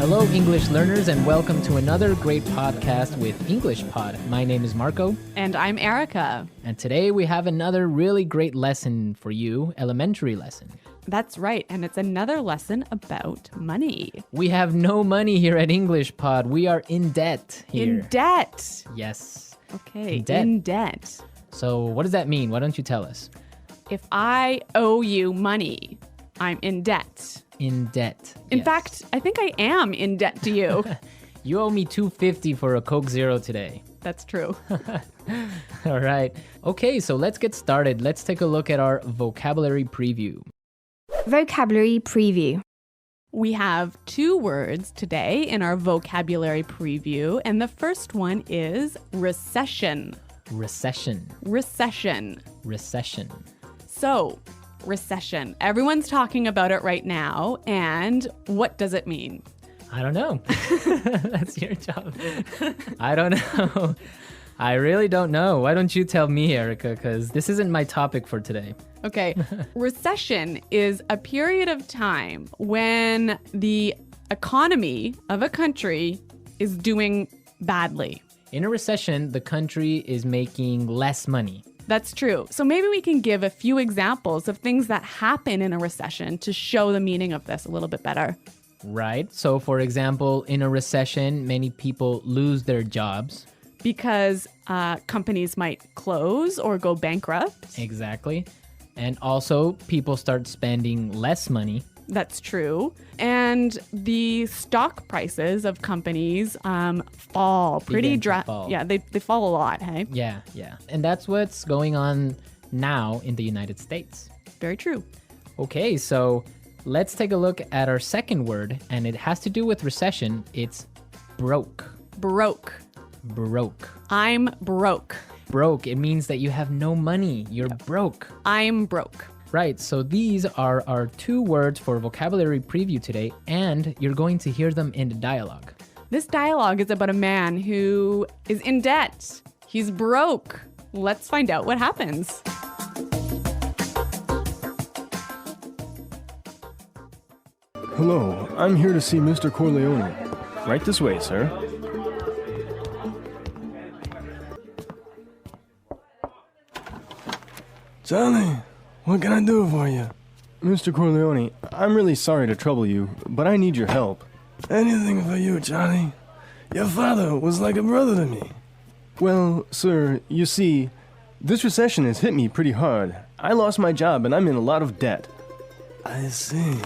Hello, English learners, and welcome to another great podcast with English Pod. My name is Marco. And I'm Erica. And today we have another really great lesson for you, elementary lesson. That's right, and it's another lesson about money. We have no money here at English Pod. We are in debt here. In debt. Yes. Okay, In debt. in debt. So what does that mean? Why don't you tell us? If I owe you money, I'm in debt. In debt. In Yes. fact, I think I am in debt to you. You owe me $2.50 for a Coke Zero today. That's true. All right. Okay, so let's get started. Let's take a look at our vocabulary preview. Vocabulary preview. We have two words today in our vocabulary preview, and the first one is recession. Recession. Recession. Recession. So, recession. Everyone's talking about it right now, and what does it mean? I don't know. That's your job. I don't know. I really don't know. Why don't you tell me, Erica? Because this isn't my topic for today. Okay. Recession is a period of time when the economy of a country is doing badly. In a recession, the country is making less money. That's true. So maybe we can give a few examples of things that happen in a recession to show the meaning of this a little bit better. Right. So, for example, in a recession, many people lose their jobs. Because companies might close or go bankrupt. Exactly. And also, people start spending less money. That's true. And the stock prices of companies fall pretty Begin to fall. Yeah, they fall a lot, hey? Yeah. And that's what's going on now in the United States. Very true. Okay, so let's take a look at our second word, and it has to do with recession. It's broke. Broke. Broke. I'm broke. Broke, it means that you have no money. You're broke. I'm broke. Right, so these are our two words for vocabulary preview today, and you're going to hear them in the dialogue. This dialogue is about a man who is in debt. He's broke. Let's find out what happens. Hello, I'm here to see Mr. Corleone. Right this way, sir. Charlie, what can I do for you? Mr. Corleone, I'm really sorry to trouble you, but I need your help. Anything for you, Charlie. Your father was like a brother to me. Well, sir, you see, this recession has hit me pretty hard. I lost my job and I'm in a lot of debt. I see.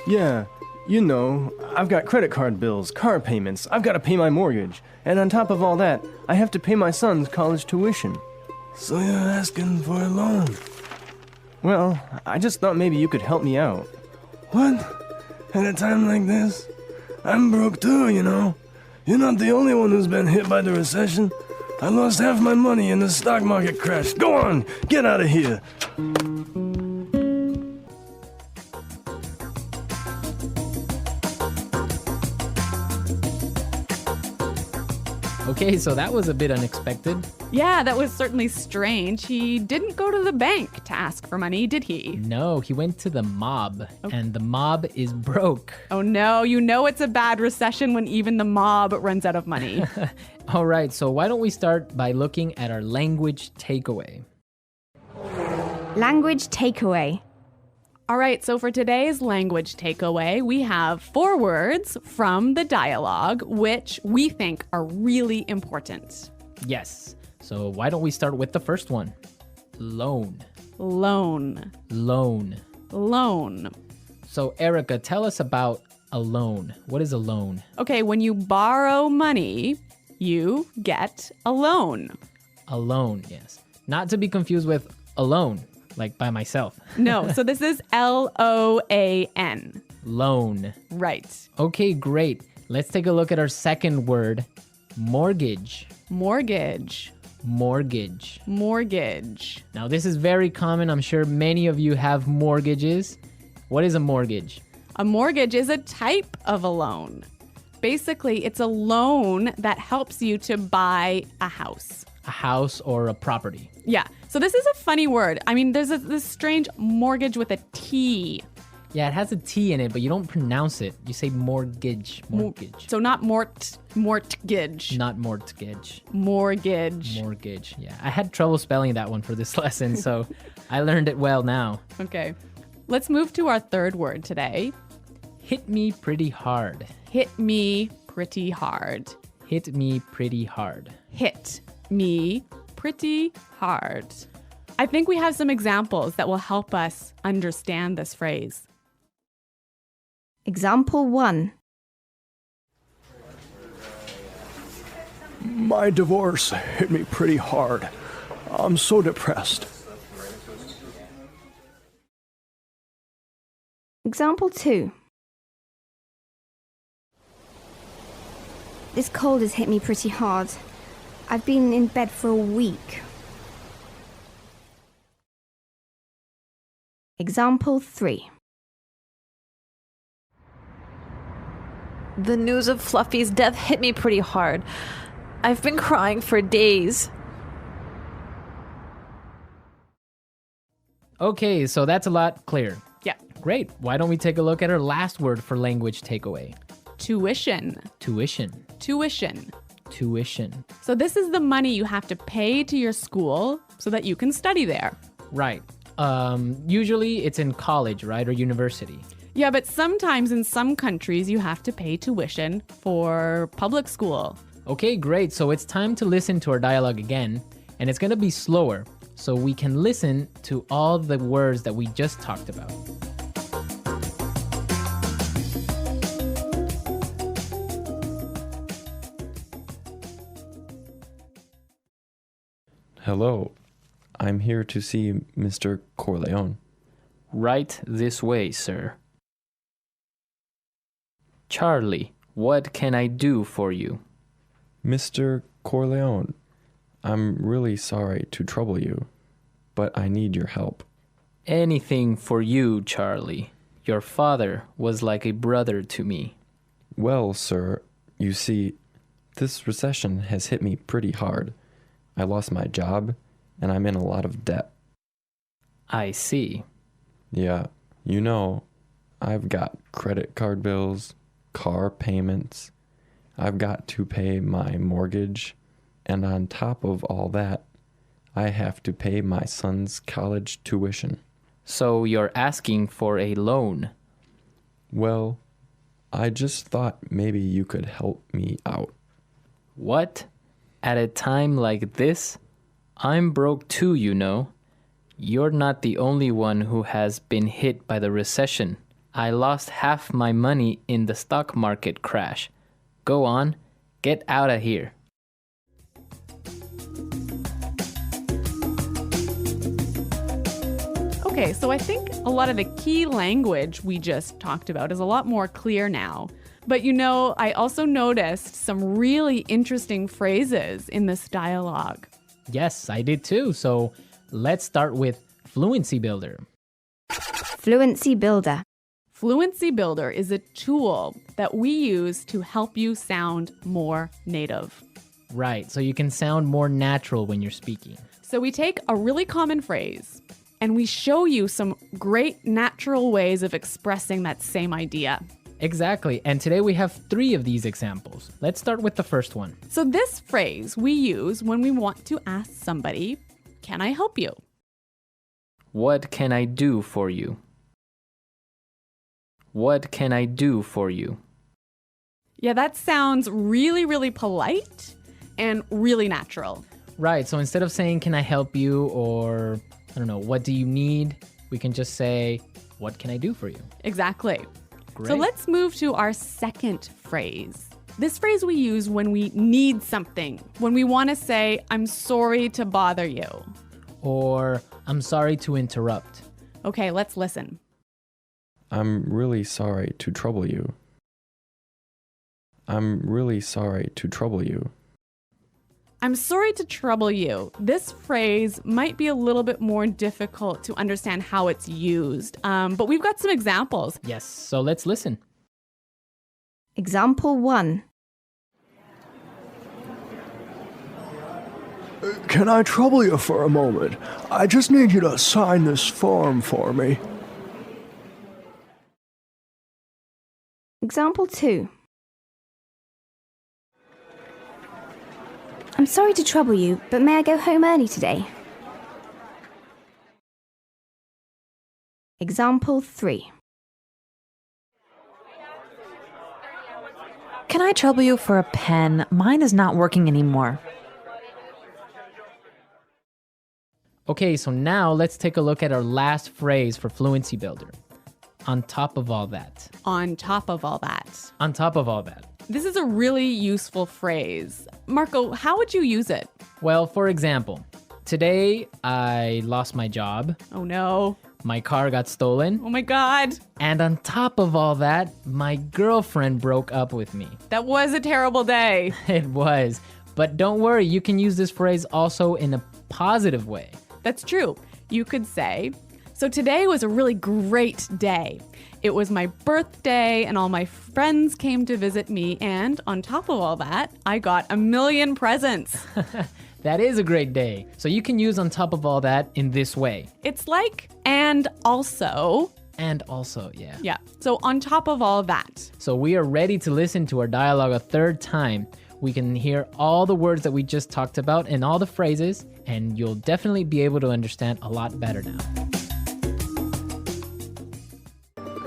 Yeah, you know, I've got credit card bills, car payments, I've got to pay my mortgage, and on top of all that, I have to pay my son's college tuition. So you're asking for a loan? Well, I just thought maybe you could help me out. What? At a time like this? I'm broke too, you know. You're not the only one who's been hit by the recession. I lost half my money and the stock market crashed. Go on, get out of here. Okay, so that was a bit unexpected. Yeah, that was certainly strange. He didn't go to the bank to ask for money, did he? No, he went to the mob, and the mob is broke. Oh no, you know it's a bad recession when even the mob runs out of money. All right, so why don't we start by looking at our language takeaway? Language takeaway. All right, so for today's language takeaway, we have 4 words from the dialogue, which we think are really important. Yes, so why don't we start with the first one? Loan. Loan. Loan. Loan. So Erica, tell us about a loan. What is a loan? Okay, when you borrow money, you get a loan. A loan, yes. Not to be confused with alone, like by myself. No, so this is L-O-A-N. Loan. Right. Okay, great. Let's take a look at our second word, mortgage. Mortgage. Mortgage. Mortgage. Now, this is very common. I'm sure many of you have mortgages. What is a mortgage? A mortgage is a type of a loan. Basically, it's a loan that helps you to buy a house. A house or a property. Yeah. So this is a funny word. I mean, there's this strange mortgage with a T. Yeah, it has a T in it, but you don't pronounce it. You say mortgage. Mortgage. So not mortgage. Not mortgage. Mortgage. Mortgage. Yeah. I had trouble spelling that one for this lesson, so I learned it well now. Okay. Let's move to our third word today. Hit me pretty hard. Hit me pretty hard. Hit me pretty hard. Hit me pretty hard. I think we have some examples that will help us understand this phrase. Example 1. My divorce hit me pretty hard. I'm so depressed. Example 2. This cold has hit me pretty hard. I've been in bed for a week. Example 3. The news of Fluffy's death hit me pretty hard. I've been crying for days. Okay, so that's a lot clearer. Yeah. Great. Why don't we take a look at our last word for language takeaway? Tuition. Tuition. Tuition. Tuition. So this is the money you have to pay to your school so that you can study there. Right. Usually it's in college, right, or university. Yeah, but sometimes in some countries you have to pay tuition for public school. Okay, great. So it's time to listen to our dialogue again, and it's going to be slower so we can listen to all the words that we just talked about. Hello, I'm here to see Mr. Corleone. Right this way, sir. Charlie, what can I do for you? Mr. Corleone, I'm really sorry to trouble you, but I need your help. Anything for you, Charlie. Your father was like a brother to me. Well, sir, you see, this recession has hit me pretty hard. I lost my job, and I'm in a lot of debt. I see. Yeah, you know, I've got credit card bills, car payments, I've got to pay my mortgage, and on top of all that, I have to pay my son's college tuition. So you're asking for a loan? Well, I just thought maybe you could help me out. What? At a time like this? I'm broke too, you know. You're not the only one who has been hit by the recession. I lost half my money in the stock market crash. Go on, get out of here. Okay, so I think a lot of the key language we just talked about is a lot more clear now. But you know, I also noticed some really interesting phrases in this dialogue. Yes, I did too. So let's start with Fluency Builder. Fluency Builder. Fluency Builder is a tool that we use to help you sound more native. Right, so you can sound more natural when you're speaking. So we take a really common phrase and we show you some great natural ways of expressing that same idea. Exactly, and today we have 3 of these examples. Let's start with the first one. So this phrase we use when we want to ask somebody, "Can I help you?" What can I do for you? What can I do for you? Yeah, that sounds really, really polite and really natural. Right, so instead of saying, can I help you, or, I don't know, what do you need? We can just say, what can I do for you? Exactly. Great. So let's move to our second phrase. This phrase we use when we need something, when we want to say, I'm sorry to bother you. Or, I'm sorry to interrupt. Okay, let's listen. I'm really sorry to trouble you. I'm really sorry to trouble you. I'm sorry to trouble you. This phrase might be a little bit more difficult to understand how it's used, but we've got some examples. Yes, so let's listen. Example 1. Can I trouble you for a moment? I just need you to sign this form for me. Example 2. I'm sorry to trouble you, but may I go home early today? Example 3. Can I trouble you for a pen? Mine is not working anymore. Okay, so now let's take a look at our last phrase for Fluency Builder. On top of all that. On top of all that. On top of all that. This is a really useful phrase. Marco, how would you use it? Well, for example, today I lost my job, Oh no. my car got stolen, Oh my God. and on top of all that, my girlfriend broke up with me. That was a terrible day. It was. But don't worry, you can use this phrase also in a positive way. That's true. You could say, so today was a really great day. It was my birthday and all my friends came to visit me, and on top of all that, I got 1,000,000 presents. That is a great day. So you can use on top of all that in this way. It's like, and also. And also, yeah. Yeah, so on top of all that. So we are ready to listen to our dialogue a third time. We can hear all the words that we just talked about and all the phrases, and you'll definitely be able to understand a lot better now.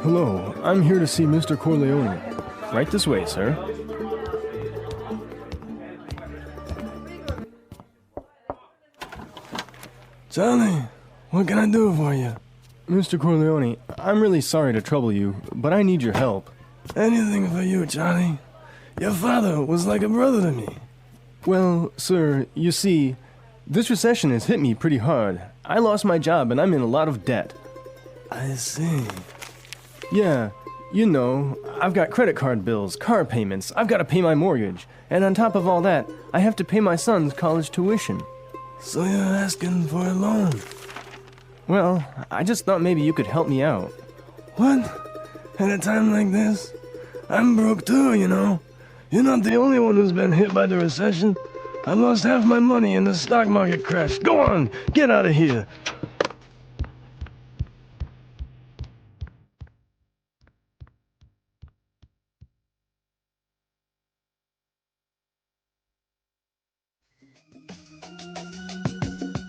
Hello, I'm here to see Mr. Corleone. Right this way, sir. Johnny, what can I do for you? Mr. Corleone, I'm really sorry to trouble you, but I need your help. Anything for you, Johnny. Your father was like a brother to me. Well, sir, you see, this recession has hit me pretty hard. I lost my job and I'm in a lot of debt. I see. Yeah, you know, I've got credit card bills, car payments, I've got to pay my mortgage, and on top of all that, I have to pay my son's college tuition. So you're asking for a loan? Well, I just thought maybe you could help me out. What? At a time like this? I'm broke too, you know. You're not the only one who's been hit by the recession. I lost half my money in the stock market crash. Go on, get out of here.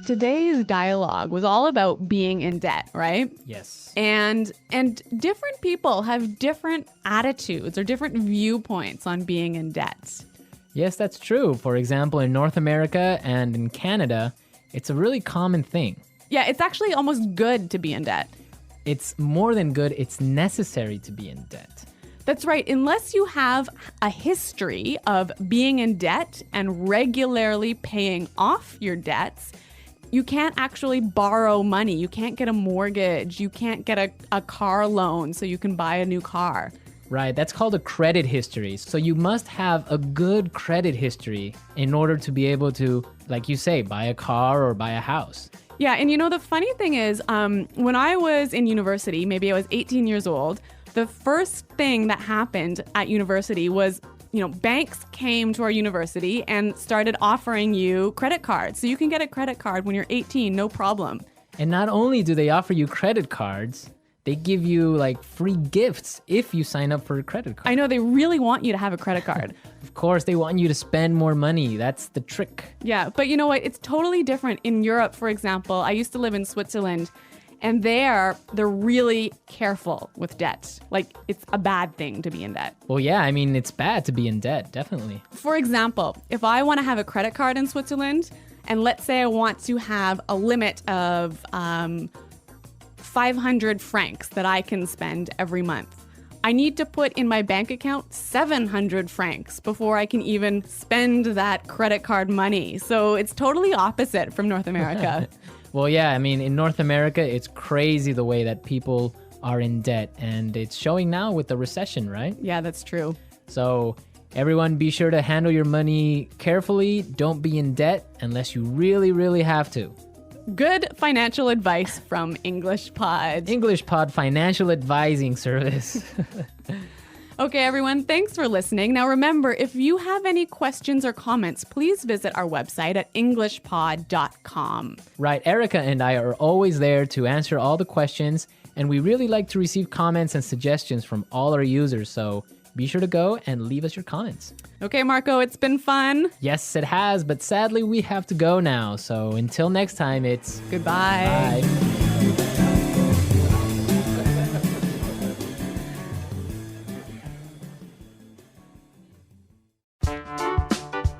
Today's dialogue was all about being in debt, right? Yes. And different people have different attitudes or different viewpoints on being in debt. Yes, that's true. For example, in North America and in Canada, it's a really common thing. Yeah, it's actually almost good to be in debt. It's more than good, it's necessary to be in debt. That's right. Unless you have a history of being in debt and regularly paying off your debts, you can't actually borrow money. You can't get a mortgage. You can't get a car loan so you can buy a new car. Right, that's called a credit history. So you must have a good credit history in order to be able to, like you say, buy a car or buy a house. Yeah, and you know, the funny thing is, when I was in university, maybe I was 18 years old, the first thing that happened at university was, banks came to our university and started offering you credit cards. So you can get a credit card when you're 18, no problem. And not only do they offer you credit cards, they give you like free gifts if you sign up for a credit card. I know, they really want you to have a credit card. Of course, they want you to spend more money. That's the trick. Yeah, but you know what? It's totally different. In Europe, for example, I used to live in Switzerland, and they're really careful with debt. Like, it's a bad thing to be in debt. Well, yeah, I mean, it's bad to be in debt, definitely. For example, if I want to have a credit card in Switzerland, and let's say I want to have a limit of 500 francs that I can spend every month, I need to put in my bank account 700 francs before I can even spend that credit card money. So it's totally opposite from North America. Well, yeah, I mean, in North America, it's crazy the way that people are in debt, and it's showing now with the recession, right? Yeah, that's true. So everyone, be sure to handle your money carefully. Don't be in debt unless you really, really have to. Good financial advice from English Pod. English Pod Financial Advising Service. Okay, everyone, thanks for listening. Now remember, if you have any questions or comments, please visit our website at englishpod.com. Right, Erica and I are always there to answer all the questions, and we really like to receive comments and suggestions from all our users, so Be sure to go and leave us your comments. Okay, Marco, it's been fun. Yes, it has, but sadly we have to go now. So until next time, it's Goodbye. bye.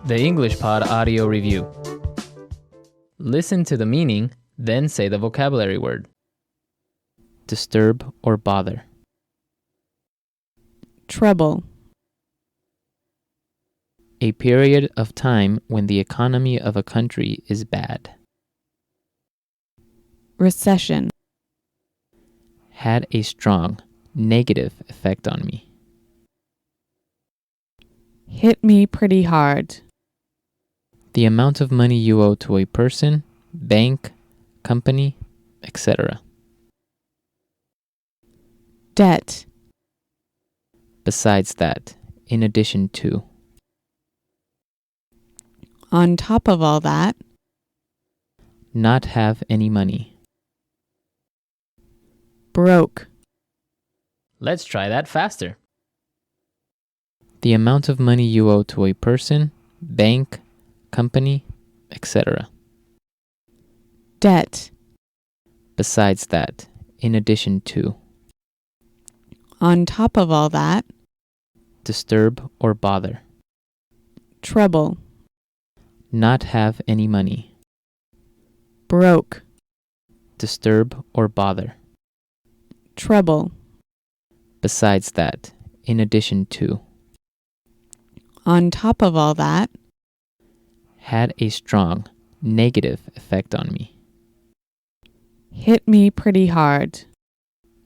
The English Pod Audio Review. Listen to the meaning, then say the vocabulary word. Disturb or bother. Trouble. A period of time when the economy of a country is bad. Recession. Had a strong negative effect on me. Hit me pretty hard. The amount of money you owe to a person, bank, company, etc. Debt. Besides that, in addition to. On top of all that. Not have any money. Broke. Let's try that faster. The amount of money you owe to a person, bank, company, etc. Debt. Besides that, in addition to. On top of all that. Disturb or bother. Trouble. Not have any money. Broke. Disturb or bother. Trouble. Besides that, in addition to. On top of all that. Had a strong negative effect on me. Hit me pretty hard.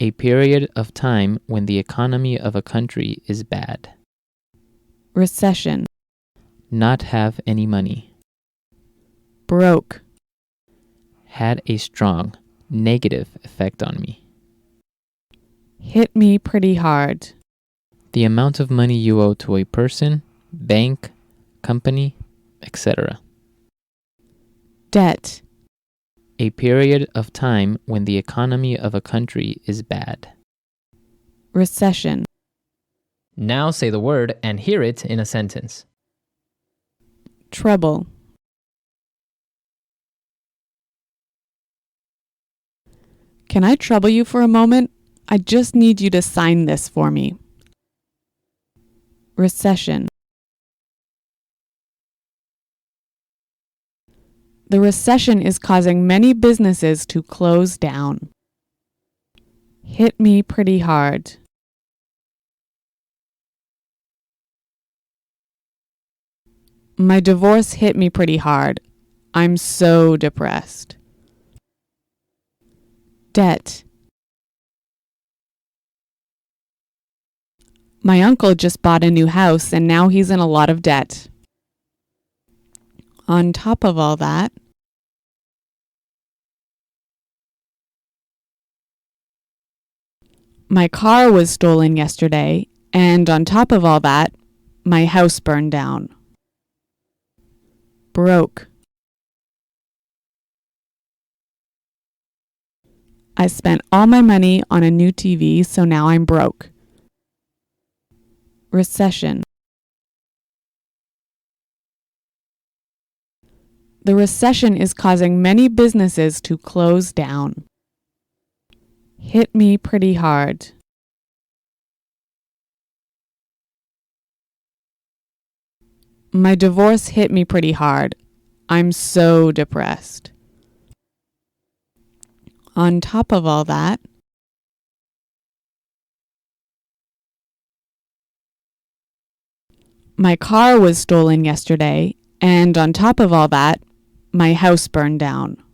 A period of time when the economy of a country is bad. Recession. Not have any money. Broke. Had a strong negative effect on me. Hit me pretty hard. The amount of money you owe to a person, bank, company, etc. Debt. A period of time when the economy of a country is bad. Recession. Now say the word and hear it in a sentence. Trouble. Can I trouble you for a moment? I just need you to sign this for me. Recession. The recession is causing many businesses to close down. Hit me pretty hard. My divorce hit me pretty hard. I'm so depressed. Debt. My uncle just bought a new house and now he's in a lot of debt. On top of all that. My car was stolen yesterday, and on top of all that, my house burned down. Broke. I spent all my money on a new TV, so now I'm broke. Recession. The recession is causing many businesses to close down. Hit me pretty hard. My divorce hit me pretty hard. I'm so depressed. On top of all that. My car was stolen yesterday, and on top of all that, my house burned down.